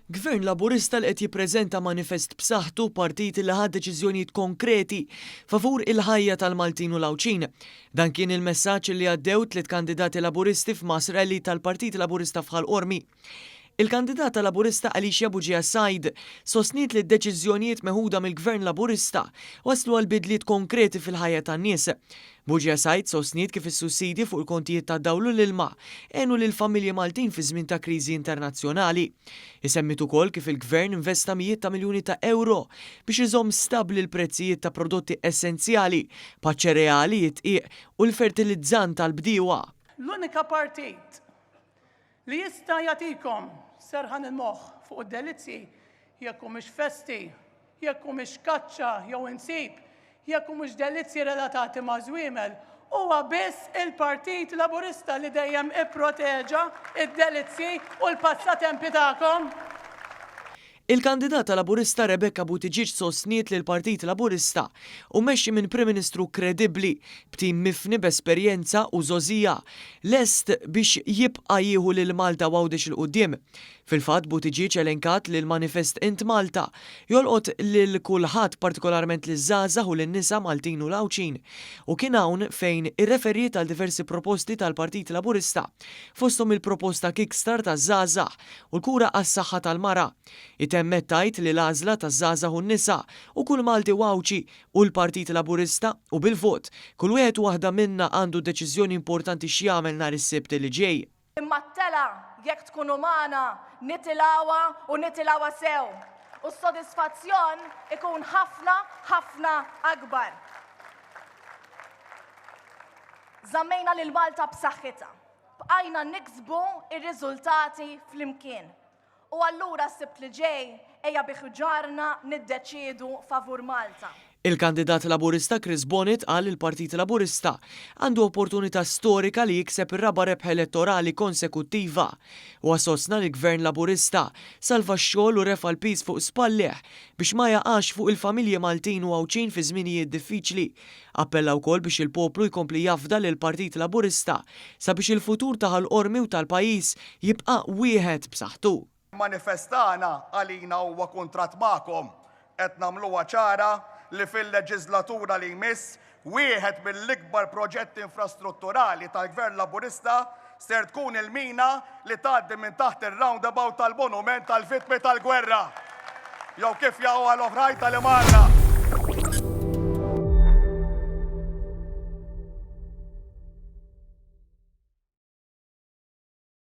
Gvern Laburista li qed jippreżenta manifest b'saħħtu partit li ħad deċiżjonijiet konkreti favur il-ħajja tal-Maltin u l-Awċin. Dan kien il-messaġġ li għaddew 3 kandidati Laburisti f'Masrelli tal-Partit Laburista f'Ħalqormi. Il-kandidata Laburista Alicia Buġija Said sostniet li d-deċiżjonijiet meħuda mill-Gvern Laburista waslu għal bidliet konkreti fil-ħajja tan-nies. Buġija Said sostniet kif is-sussidji fuq il-kontijiet tad-dawl u l-ilma għenu lil familji Maltin fi żmien ta' kriżi internazzjonali. Isemmit ukoll kif il-Gvern investa mijiet ta' miljuni ta' euro biex iżomm stabbli l-prezzijiet ta' prodotti essenzjali pa' ċereali, jitqiq u l-fertilizzant tal-bdiewa. L-unika partit li jista' jagħtikom serħan il-moħħ fuq id-delizzi jekk mhux festi, jekk mhux kaċċa jew insib, jekk mhux delizzi relatati ma' żwiemel, huwa biss il-Partit Laburista li dejjem ipproteġa id-delizzi u l-passatempi tagħkom. Il-kandidata Laburista Rebecca Buttigieg sostniet li l-Partit Laburista u mexxi minn Prim Ministru kredibbli b'tim mifni b'esperjenza u żożija lest biex jibqa' jieħu lil Malta għawdex il-qudiem. Fil-fatt Buttigieg elenkat li l-manifest Int Malta jolqot lil kulħadd partikolarment liż-żgħażagħ u lin-nisa Maltin u l-Awċin u kien hawn fejn irreferiet għal diversi proposti tal-Partit Laburista fosthom il-proposta Kickstart taż-żgħażagħ u l-kura għas-saħħa tal-mara. Temmet tajt li l-għażla taż-żgħażagħ u n-nisa u kull Malti u Awċi u l-Partit Laburista u bil-vot kull wieħed waħda minna għandu deċiżjoni importanti x'jagħmel nhar is-Sibt li ġej. Imma t-tela jekk tkun umana nitilawha u nitilawha sew u s-sodisfazzjon ikun ħafna akbar. Żammejna lil Malta b'saħħitha, bqajna niksbu ir-riżultati flimkien. U allura s-Sibt li ġej ejja biħġarna niddeċiedu favur Malta. Il-kandidat Laburista Chris Bonnet qal il-Partit Laburista għandu opportunità storika li jikseb ir-raba' rebħa elettorali konsekuttiva u assostna li l-Gvern Laburista salva x-xogħol u refa' l-piż fuq spalleh biex ma jaqax fuq il-familji Maltin u Awċin fi żminijiet diffiċli. Appella wkoll biex il-poplu jkompli jafda lil Partit Laburista sabiex il-futur ta' Ħalqormi u tal-pajjiż jibqa' wieħed b'saħħtu. Manifestana għalina huwa kuntratt magħkom qed nagħmluha ċara li fil-leġislatura li jmiss wieħed mill-ikbar proġetti infrastrutturali tal-Gvern Laburista ser tkun il-mina li tgħaddi minn taħt ir-roundabout tal-monument tal-vittmi tal-gwerra. Jew kif jaqgħu għal oħrajn tal-Imarra.